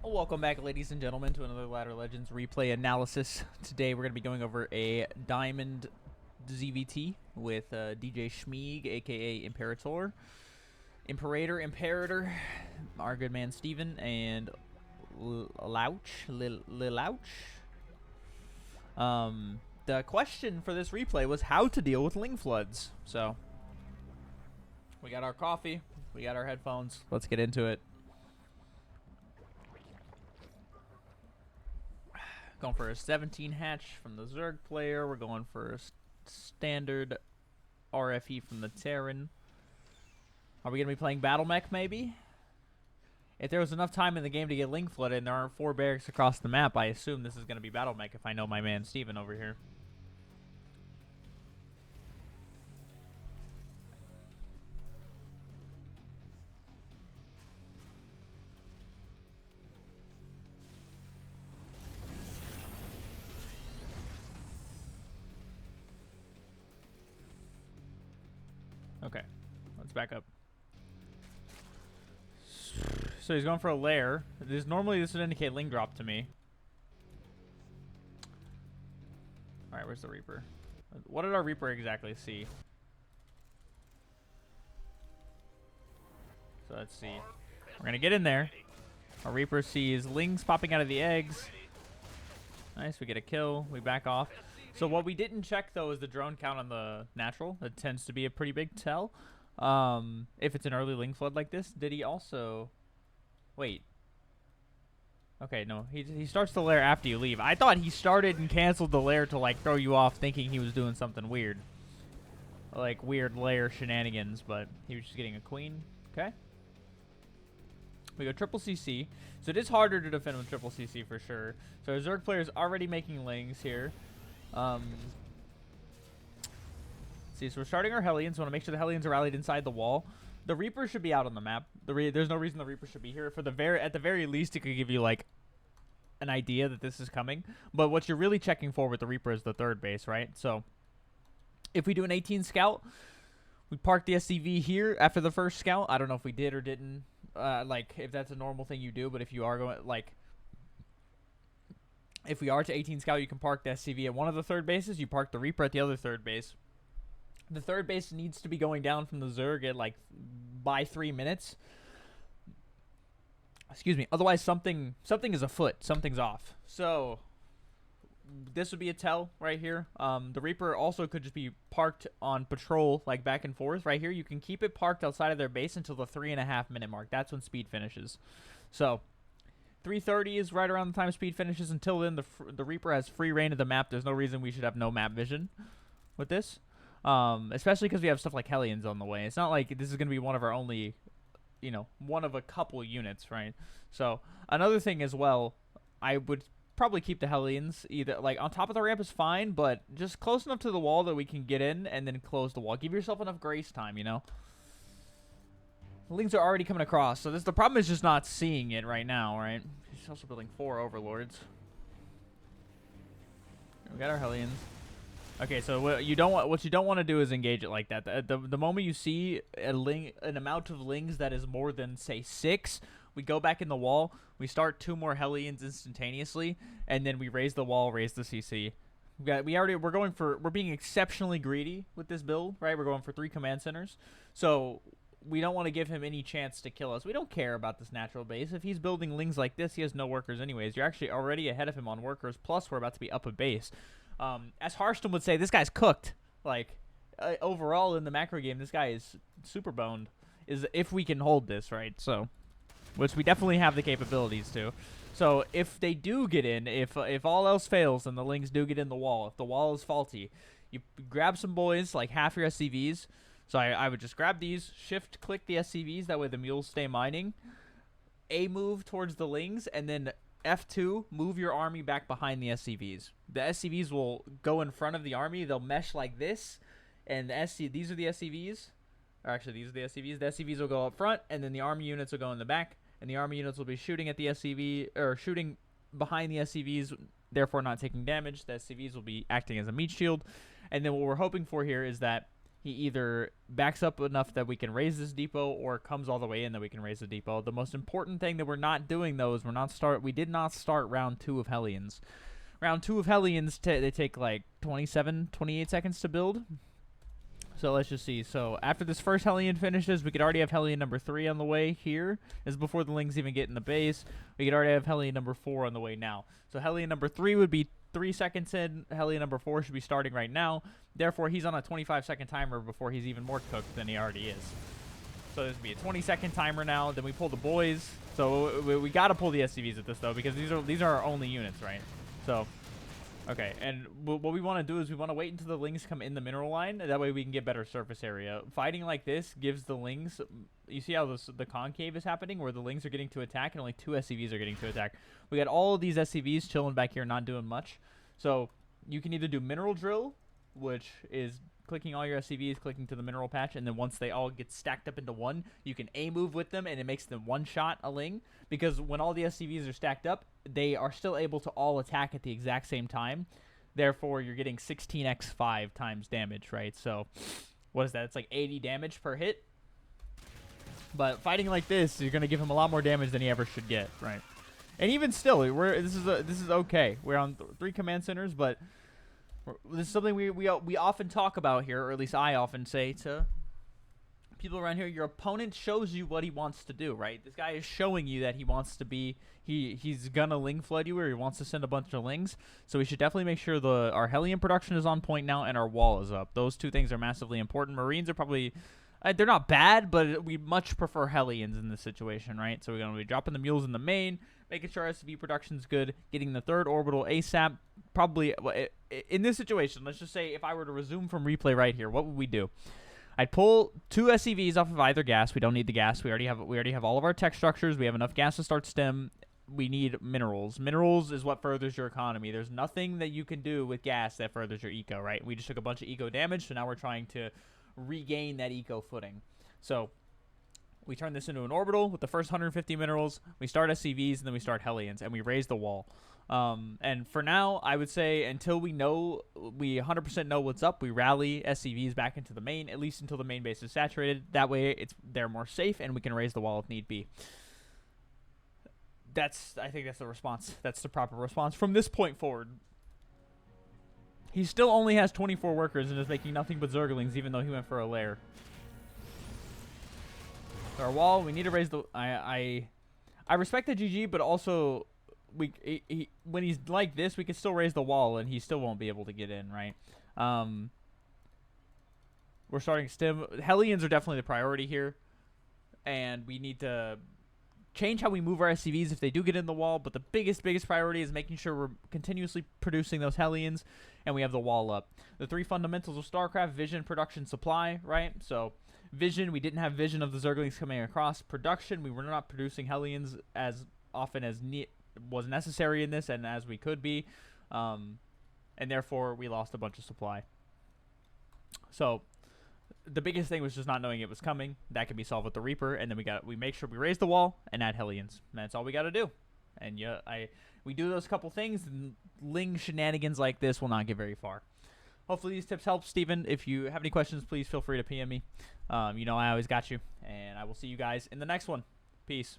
Welcome back, ladies and gentlemen, to another Ladder Legends replay analysis. Today we're going to be going over a Diamond ZVT with DJ Schmeeg, aka Imperator, our good man Steven, and Louch. The question for this replay was how to deal with ling floods. So, we got our coffee, we got our headphones, let's get into it. Going for a 17 hatch from the Zerg player. We're going for a standard RFE from the Terran. Are we going to be playing Battle Mech, maybe? If there was enough time in the game to get ling flooded and there aren't 4 barracks across the map, I assume this is going to be Battle Mech if I know my man Steven over here. Okay, let's back up. So he's going for a lair. Normally this would indicate ling drop to me. Alright, where's the Reaper? What did our Reaper exactly see? So let's see. We're going to get in there. Our Reaper sees lings popping out of the eggs. Nice, we get a kill. We back off. So what we didn't check, though, is the drone count on the natural. That tends to be a pretty big tell. If it's an early ling flood like this. Did he also... Wait. Okay, no. He starts the lair after you leave. I thought he started and canceled the lair to, like, throw you off thinking he was doing something weird. Like, weird lair shenanigans, but he was just getting a queen. Okay. We go triple CC. So it is harder to defend with triple CC for sure. So our Zerg player is already making lings here. See, so we're starting our Hellions. We want to make sure the Hellions are rallied inside the wall. The Reaper should be out on the map. There's no reason the Reaper should be here. At the very least, it could give you like an idea that this is coming. But what you're really checking for with the Reaper is the third base, right? So if we do an 18 scout, we park the SCV here after the first scout. I don't know if we did or didn't. Like if that's a normal thing you do, but if you are going like. If we are to 18 scout, you can park the SCV at one of the third bases. You park the Reaper at the other third base. The third base needs to be going down from the Zerg at like by 3 minutes. Excuse me. Otherwise, something is afoot. Something's off. So this would be a tell right here. The Reaper also could just be parked on patrol, like back and forth right here. You can keep it parked outside of their base until the 3.5 minute mark. That's when speed finishes. So 3:30 is right around the time speed finishes. Until then, the Reaper has free reign of the map. There's no reason we should have no map vision with this. Especially because we have stuff like Hellions on the way. It's not like this is going to be one of our only, one of a couple units, right? So another thing as well, I would probably keep the Hellions either like on top of the ramp is fine, but just close enough to the wall that we can get in and then close the wall. Give yourself enough grace time, Lings are already coming across, so the problem is just not seeing it right now, right? He's also building 4 overlords. We got our Hellions. Okay, so what you don't want to do is engage it like that. The moment you see an amount of lings that is more than say 6, we go back in the wall. We start 2 more Hellions instantaneously, and then we raise the wall, raise the CC. We're being exceptionally greedy with this build, right? We're going for 3 command centers, so we don't want to give him any chance to kill us. We don't care about this natural base. If he's building lings like this, he has no workers anyways. You're actually already ahead of him on workers, plus we're about to be up a base. As Harston would say, this guy's cooked. Like, overall in the macro game, this guy is super boned. If we can hold this, right? So, which we definitely have the capabilities to. So, if they do get in, if all else fails and the lings do get in the wall, if the wall is faulty, you grab some boys, like half your SCVs. So I would just grab these, shift-click the SCVs, that way the mules stay mining. A move towards the lings, and then F2, move your army back behind the SCVs. The SCVs will go in front of the army. They'll mesh like this, and these are the SCVs. Or actually, these are the SCVs. The SCVs will go up front, and then the army units will go in the back, and the army units will be shooting at the SCV, or shooting behind the SCVs, therefore not taking damage. The SCVs will be acting as a meat shield. And then what we're hoping for here is that he either backs up enough that we can raise this depot or comes all the way in that we can raise the depot. The most important thing that we're not doing, though, is we did not start round 2 of Hellions. Round 2 of Hellions, they take like 27, 28 seconds to build. So let's just see. So after this first Hellion finishes, we could already have Hellion number 3 on the way here. This is before the Lings even get in the base. We could already have Hellion number 4 on the way now. So Hellion number 3 would be 3 seconds in. Hellion number 4 should be starting right now. Therefore, he's on a 25-second timer before he's even more cooked than he already is. So this would be a 20-second timer now. Then we pull the boys. So we got to pull the SCVs at this, though, because these are our only units, right? So... okay, and what we want to do is we want to wait until the Lings come in the mineral line. That way we can get better surface area. Fighting like this gives the Lings... you see how the concave is happening, where the Lings are getting to attack and only 2 SCVs are getting to attack. We got all of these SCVs chilling back here, not doing much. So you can either do mineral drill, which is clicking all your SCVs, clicking to the mineral patch, and then once they all get stacked up into one, you can A-move with them, and it makes them one-shot a Ling. Because when all the SCVs are stacked up, they are still able to all attack at the exact same time. Therefore, you're getting 16x5 times damage, right? So, what is that? It's like 80 damage per hit. But fighting like this, you're going to give him a lot more damage than he ever should get, right? And even still, this is okay. We're on 3 command centers, but this is something we often talk about here, or at least I often say to people around here. Your opponent shows you what he wants to do, right? This guy is showing you that he wants to be, he's gonna Ling flood you, or he wants to send a bunch of Lings. So we should definitely make sure our Hellion production is on point now and our wall is up. Those 2 things are massively important. Marines are probably, they're not bad, but we much prefer Hellions in this situation, right? So we're gonna be dropping the mules in the main, making sure SCV production's good, getting the 3rd orbital ASAP. Probably in this situation, let's just say if I were to resume from replay right here, what would we do? I'd pull 2 SCVs off of either gas. We don't need the gas. We already have all of our tech structures. We have enough gas to start STEM. We need minerals. Minerals is what furthers your economy. There's nothing that you can do with gas that furthers your eco, right? We just took a bunch of eco damage, so now we're trying to regain that eco footing. So we turn this into an orbital with the first 150 minerals. We start SCVs, and then we start Hellions, and we raise the wall. And for now, I would say until we 100% know what's up, we rally SCVs back into the main, at least until the main base is saturated. That way, they're more safe, and we can raise the wall if need be. I think that's the response. That's the proper response from this point forward. He still only has 24 workers and is making nothing but Zerglings, even though he went for a lair. So our wall, we need to raise the... I respect the GG, but also... when he's like this, we can still raise the wall, and he still won't be able to get in, right? We're starting stim. Hellions are definitely the priority here, and we need to change how we move our SCVs if they do get in the wall. But the biggest priority is making sure we're continuously producing those Hellions, and we have the wall up. The 3 fundamentals of StarCraft: vision, production, supply, right? So vision, we didn't have vision of the Zerglings coming across. Production, we were not producing Hellions as often as was necessary in this, and as we could be, and therefore we lost a bunch of supply. So the biggest thing was just not knowing it was coming. That can be solved with the Reaper, and then we make sure we raise the wall and add Hellions. That's all we got to do. And yeah, we do those couple things, and Ling shenanigans like this will not get very far. Hopefully these tips help, Steven. If you have any questions, please feel free to PM me. You know I always got you, and I will see you guys in the next one. Peace.